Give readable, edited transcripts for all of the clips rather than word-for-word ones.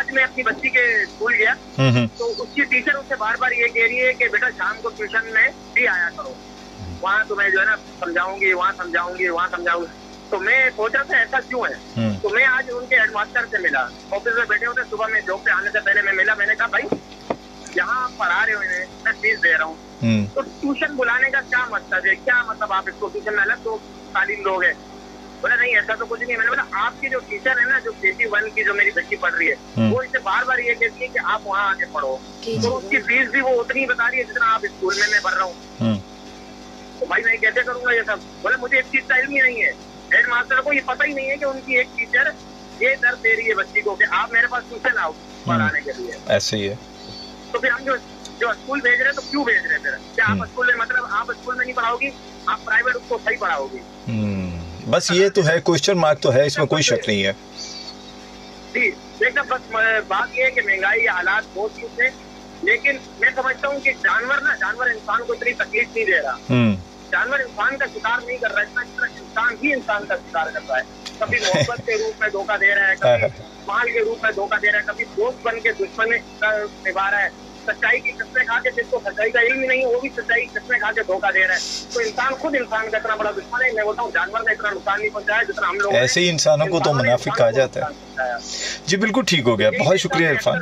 आज मैं अपनी बच्ची के स्कूल गया तो उसकी टीचर उससे बार बार ये कह रही है कि बेटा शाम को ट्यूशन में भी आया करो, वहाँ तुम्हें जो है ना समझाऊंगी, वहाँ समझाऊंगी, वहाँ समझाऊंगी। तो मैं सोचा था ऐसा क्यों है। तो मैं आज उनके हेडमास्टर से मिला, ऑफिस में बैठे होते, सुबह में जॉब पे आने से पहले मैं मिला। मैंने कहा भाई यहाँ आप पढ़ा रहे हो, मैं फीस दे रहा हूँ, तो ट्यूशन बुलाने का क्या मतलब है, क्या मतलब आप इसको ट्यूशन में अलग तो तालीम लोग है। बोला नहीं ऐसा तो कुछ नहीं है। मैंने बोला आपकी जो टीचर है ना, जो KG1 की जो मेरी बच्ची पढ़ रही है, वो इसे बार बार ये कहती है कि आप वहाँ आके पढ़ो, तो उसकी फीस भी वो उतनी बता रही है जितना आप स्कूल में मैं पढ़ रहा हूँ। तो भाई मैं कैसे करूंगा ये सब। बोले मुझे एक चीज का इल्म ही नहीं है, हेड मास्टर को ये पता ही नहीं है कि उनकी एक टीचर ये दर्द दे रही है बच्ची को कि आप मेरे पास ट्यूशन आओ पढ़ाने के लिए। ऐसे ही है। तो फिर हम जो स्कूल भेज रहे हैं तो क्यों भेज रहे हैं फिर? क्या आप स्कूल में, मतलब आप स्कूल में नहीं पढ़ाओगी, आप प्राइवेट उसको सही पढ़ाओगी। बस ये तो है, क्वेश्चन मार्क तो है, इसमें कोई शक नहीं है जी। एकदम बस बात ये है कि महंगाई या हालात बहुत कुछ है, लेकिन मैं समझता हूँ कि जानवर इंसान को इतनी तकलीफ नहीं दे रहा। जानवर इंसान का शिकार नहीं कर रहा है, इतना इंसान ही इंसान का शिकार कर रहा है। कभी मोहब्बत के रूप में धोखा दे रहा है, कभी माल के रूप में धोखा दे रहा है, कभी दोस्त बन के दुश्मन निभा रहा है। सच्चाई की कसमें खा के, जिसको सच्चाई का इल्म नहीं है वो भी सच्चाई की कसमें खा के धोखा दे रहा है। तो इंसान खुद इंसान का इतना बड़ा दुश्मन है। मैं बोलता हूँ जानवर ने इतना नुकसान नहीं पहुंचाया जितना हम लोग। ऐसे ही इंसानों को तो मुनाफिक कहा जाता है। जी बिल्कुल ठीक हो गया, बहुत शुक्रिया इरफान।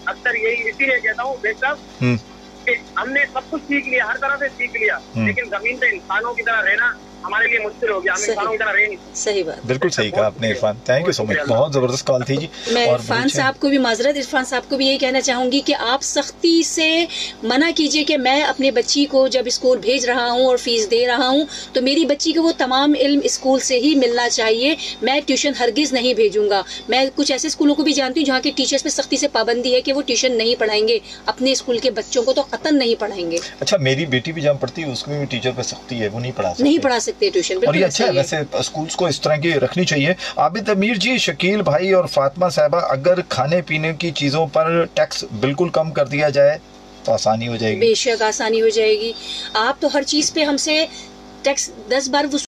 अक्सर यही इसीलिए कहता हूँ बेटा कि हमने सब कुछ सीख लिया, हर तरह से सीख लिया, लेकिन जमीन पे इंसानों की तरह रहना हमारे लिए मुश्किल हो गया। हम इंसानों की तरह रह नहीं। सही बात, बिल्कुल सही कहा आपने Irfan. Thank you so much, बहुत जबरदस्त कॉल थी जी। मैं इरफान साहब को भी माजरत, इरफान साहब को भी यही कहना चाहूंगी कि आप सख्ती से मना कीजिए कि मैं अपनी बच्ची को जब स्कूल भेज रहा हूं और फीस दे रहा हूं तो मेरी बच्ची को वो तमाम इल्म स्कूल से ही मिलना चाहिए। मैं ट्यूशन हरगिज नहीं भेजूंगा। मैं कुछ ऐसे स्कूलों को भी जानती हूँ जहाँ के टीचर्स पे सख्ती से पाबंदी है कि वो ट्यूशन नहीं पढ़ाएंगे, अपने स्कूल के बच्चों को तो कतन नहीं पढ़ाएंगे। अच्छा, मेरी बेटी भी जहाँ पढ़ती है उसमें भी टीचर पे सख्ती है, वो नहीं पढ़ा सकते ट्यूशन। और ये अच्छा है, वैसे स्कूल्स को इस तरह की रखनी चाहिए। आबिद अमीर जी, शकील भाई और फातिमा साहिबा, अगर खाने पीने की चीजों पर टैक्स बिल्कुल कम कर दिया जाए तो आसानी हो जाएगी। बेशक आसानी हो जाएगी। आप तो हर चीज पे हमसे टैक्स 10 बार